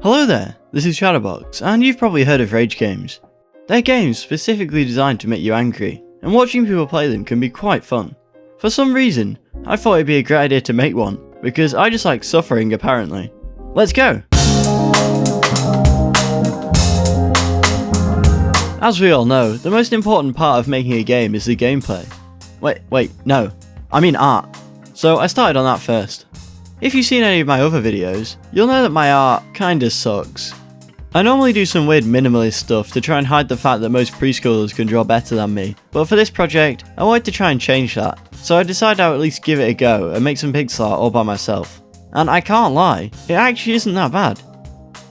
Hello there, this is Chadderbox, and you've probably heard of rage games. They're games specifically designed to make you angry, and watching people play them can be quite fun. For some reason, I thought it'd be a great idea to make one, because I just like suffering apparently. Let's go! As we all know, the most important part of making a game is the gameplay. No, I mean art. So I started on that first. If you've seen any of my other videos, you'll know that my art kinda sucks. I normally do some weird minimalist stuff to try and hide the fact that most preschoolers can draw better than me, but for this project, I wanted to try and change that, so I decided I'd at least give it a go and make some pixel art all by myself. And I can't lie, it actually isn't that bad.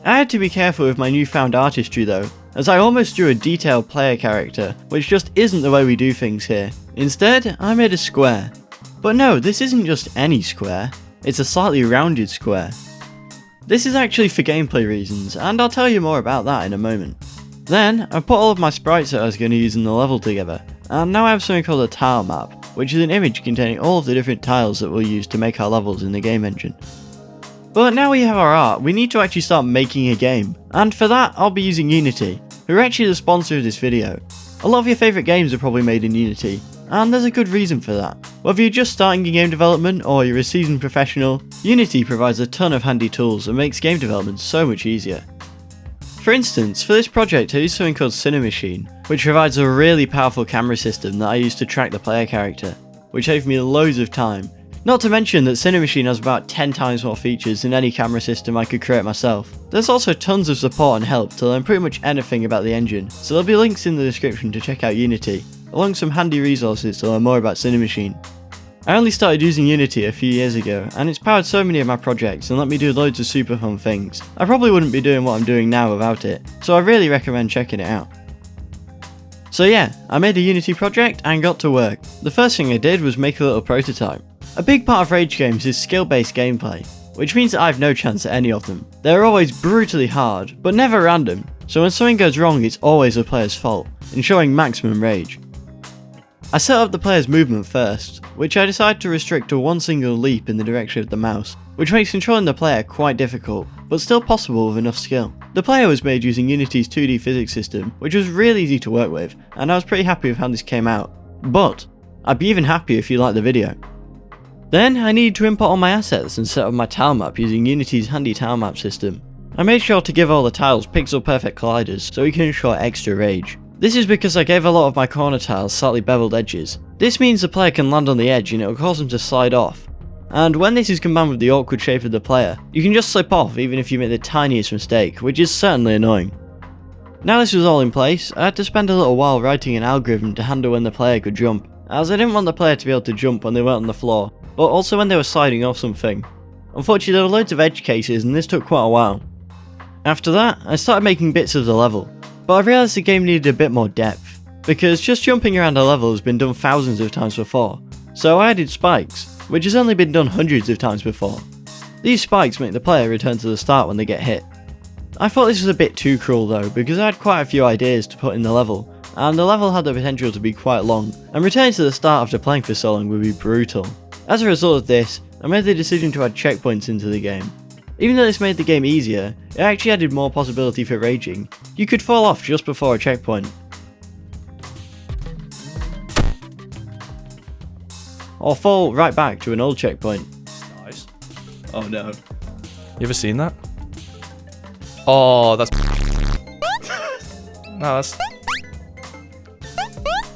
I had to be careful with my newfound artistry though, as I almost drew a detailed player character, which just isn't the way we do things here. Instead, I made a square. But no, this isn't just any square. It's a slightly rounded square. This is actually for gameplay reasons, and I'll tell you more about that in a moment. Then, I put all of my sprites that I was going to use in the level together, and now I have something called a tile map, which is an image containing all of the different tiles that we'll use to make our levels in the game engine. But now we have our art, we need to actually start making a game, and for that I'll be using Unity, who are actually the sponsor of this video. A lot of your favourite games are probably made in Unity, and there's a good reason for that. Whether you're just starting in game development or you're a seasoned professional, Unity provides a ton of handy tools and makes game development so much easier. For instance, for this project I used something called Cinemachine, which provides a really powerful camera system that I use to track the player character, which saved me loads of time. Not to mention that Cinemachine has about 10 times more features than any camera system I could create myself. There's also tons of support and help to learn pretty much anything about the engine, so there'll be links in the description to check out Unity, along with some handy resources to learn more about Cinemachine. I only started using Unity a few years ago, and it's powered so many of my projects and let me do loads of super fun things. I probably wouldn't be doing what I'm doing now without it, so I really recommend checking it out. So yeah, I made a Unity project and got to work. The first thing I did was make a little prototype. A big part of rage games is skill-based gameplay, which means that I have no chance at any of them. They're always brutally hard, but never random, so when something goes wrong it's always the player's fault, ensuring maximum rage. I set up the player's movement first, which I decided to restrict to one single leap in the direction of the mouse, which makes controlling the player quite difficult, but still possible with enough skill. The player was made using Unity's 2D physics system, which was really easy to work with, and I was pretty happy with how this came out. But I'd be even happier if you liked the video. Then I needed to import all my assets and set up my tile map using Unity's handy tile map system. I made sure to give all the tiles pixel perfect colliders so we can ensure extra rage. This is because I gave a lot of my corner tiles slightly beveled edges. This means the player can land on the edge and it will cause them to slide off. And when this is combined with the awkward shape of the player, you can just slip off even if you make the tiniest mistake, which is certainly annoying. Now this was all in place, I had to spend a little while writing an algorithm to handle when the player could jump, as I didn't want the player to be able to jump when they weren't on the floor, but also when they were sliding off something. Unfortunately there were loads of edge cases and this took quite a while. After that, I started making bits of the level, but I realised the game needed a bit more depth, because just jumping around a level has been done thousands of times before, so I added spikes, which has only been done hundreds of times before. These spikes make the player return to the start when they get hit. I thought this was a bit too cruel though, because I had quite a few ideas to put in the level, and the level had the potential to be quite long, and returning to the start after playing for so long would be brutal. As a result of this, I made the decision to add checkpoints into the game. Even though this made the game easier, it actually added more possibility for raging. You could fall off just before a checkpoint, or fall right back to an old checkpoint. Nice. Oh no. You ever seen that? Oh, that's... No, that's...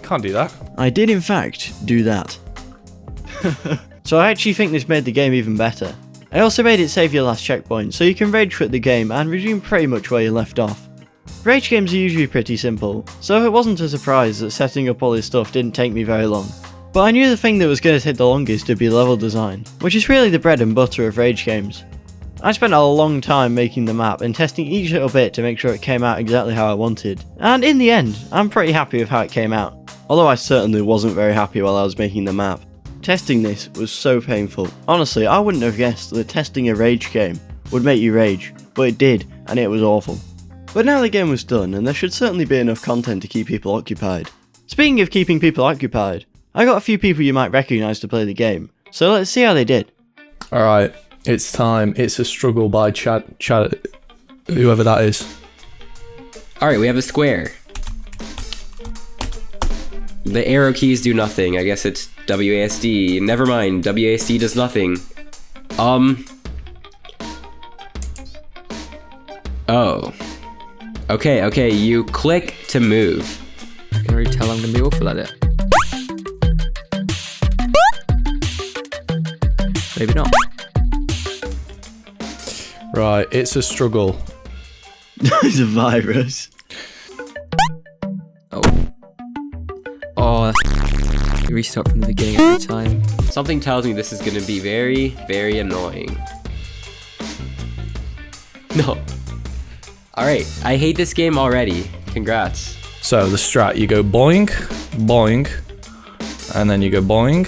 Can't do that. I did in fact do that. So I actually think this made the game even better. I also made it save your last checkpoint, so you can rage quit the game and resume pretty much where you left off. Rage games are usually pretty simple, so it wasn't a surprise that setting up all this stuff didn't take me very long. But I knew the thing that was going to take the longest would be level design, which is really the bread and butter of rage games. I spent a long time making the map and testing each little bit to make sure it came out exactly how I wanted, and in the end, I'm pretty happy with how it came out, although I certainly wasn't very happy while I was making the map. Testing this was so painful. Honestly, I wouldn't have guessed that testing a rage game would make you rage, but it did, and it was awful. But now the game was done, and there should certainly be enough content to keep people occupied. Speaking of keeping people occupied, I got a few people you might recognise to play the game, so let's see how they did. Alright, it's time. It's a struggle by whoever that is. Alright, we have a square. The arrow keys do nothing. I guess it's WASD. Never mind, WASD does nothing. Oh. Okay, you click to move. I can already tell I'm gonna be awful at it. Maybe not. Right, it's a struggle. It's a virus. Oh, you restart from the beginning every time. Something tells me this is gonna be very, very annoying. No. Alright, I hate this game already. Congrats. So the strat, you go boing, boing, and then you go boing,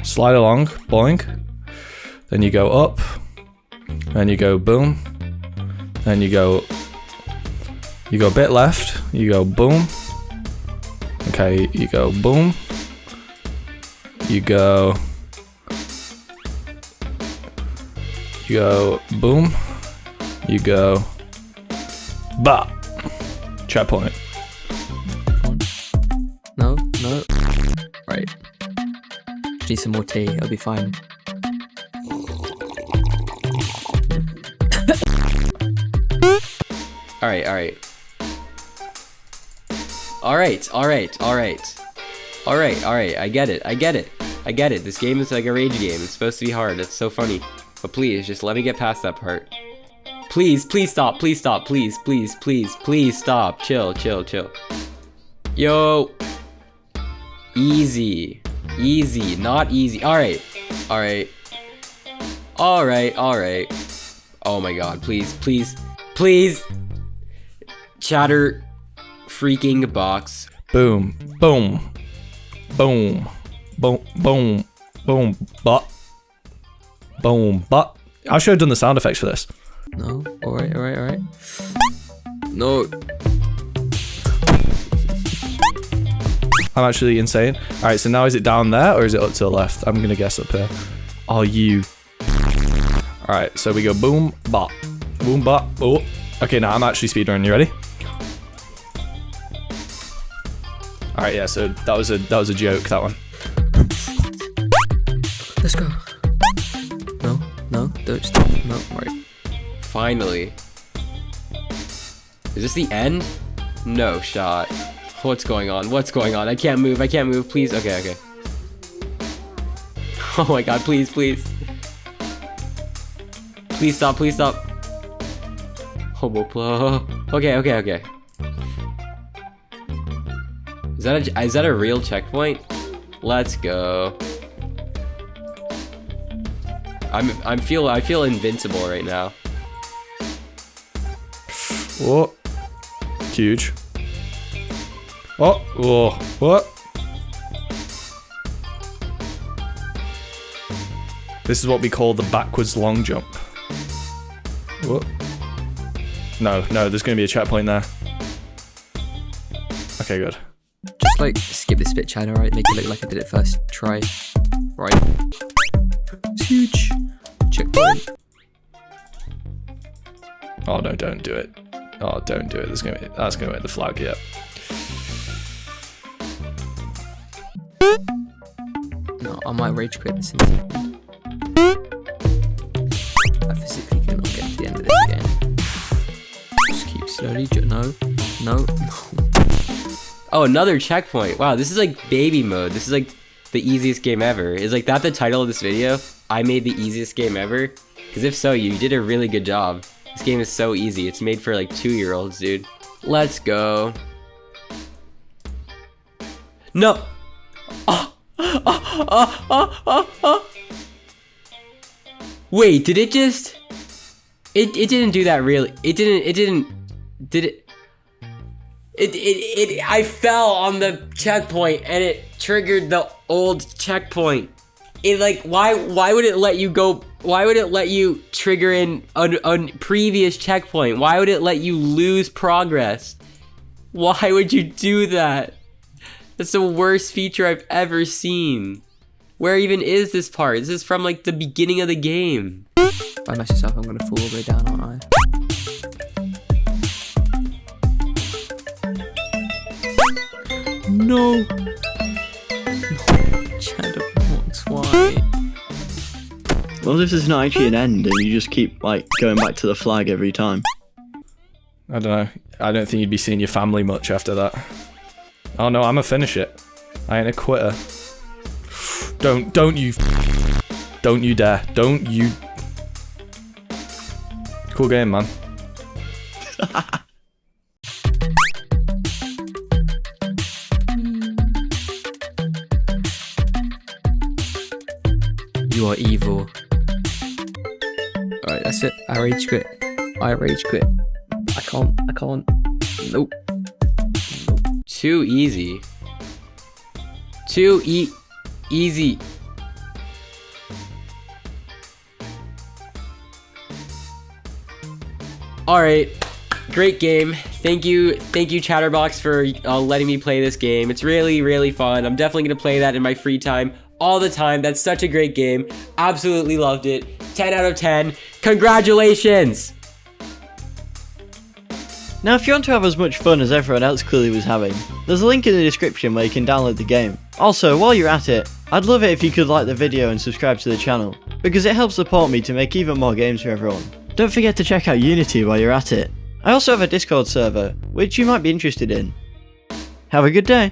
slide along, boing, then you go up, then you go boom, then you go a bit left, you go boom, okay, you go boom, you go boom, you go bah, checkpoint. No. Right. Need some more tea, I'll be fine. Alright. I get it. This game is like a rage game. It's supposed to be hard. It's so funny. But please, just let me get past that part. Please stop. Please stop. Please stop. Chill. Yo. Easy, not easy. Alright. Oh my god, please. Chatter freaking box. Boom, but. I should have done the sound effects for this. No, alright. No. I'm actually insane. Alright, so now is it down there or is it up to the left? I'm gonna guess up here. Oh, you. Alright, so we go boom, bop. Boom, bop. Oh. Okay, now I'm actually speedrunning. You ready? Alright, yeah, so that was a joke, that one. Let's go. No, don't stop. No, right. Finally. Is this the end? No shot. What's going on? I can't move, please. Okay. Oh my god, please. Please stop. Okay. Is that a real checkpoint? Let's go. I feel invincible right now. Whoa. Huge. Oh, whoa, what? This is what we call the backwards long jump. What? No, there's gonna be a checkpoint there. Okay, good. Just like skip this bit, Chad, alright? Make it look like I did it first try. Right. It's huge. Checkpoint. Oh no, don't do it. Oh, don't do it. That's gonna make the flag yet. No, I might rage quit this in a second. I physically cannot get to the end of this game. Just keep slowly. No. Oh, another checkpoint. Wow, this is like baby mode. This is like the easiest game ever. Is like that the title of this video? I made the easiest game ever? Because if so, you did a really good job. This game is so easy. It's made for like 2-year-olds, dude. Let's go. No. Wait, did it just? It didn't do that really. Did it? I fell on the checkpoint and it triggered the old checkpoint. It like, why would it let you go? Why would it let you trigger in a previous checkpoint? Why would it let you lose progress? Why would you do that? That's the worst feature I've ever seen. Where even is this part? This is from like the beginning of the game. If I mess this up, I'm gonna fall all the way down, aren't I? No. Chadderbox, why? What if there's not actually an end and you just keep like going back to the flag every time? I don't know. I don't think you'd be seeing your family much after that. Oh no, I'ma finish it. I ain't a quitter. Don't you dare. Don't you. Cool game, man. You are evil. Alright, that's it. I rage quit. I rage quit. I can't. Nope. Too easy. Easy. Alright, great game. Thank you Chadderbox for letting me play this game. It's really fun. I'm definitely gonna play that in my free time all the time. That's such a great game. Absolutely loved it. 10 out of 10. Congratulations! Now if you want to have as much fun as everyone else clearly was having, there's a link in the description where you can download the game. Also, while you're at it, I'd love it if you could like the video and subscribe to the channel, because it helps support me to make even more games for everyone. Don't forget to check out Unity while you're at it. I also have a Discord server, which you might be interested in. Have a good day!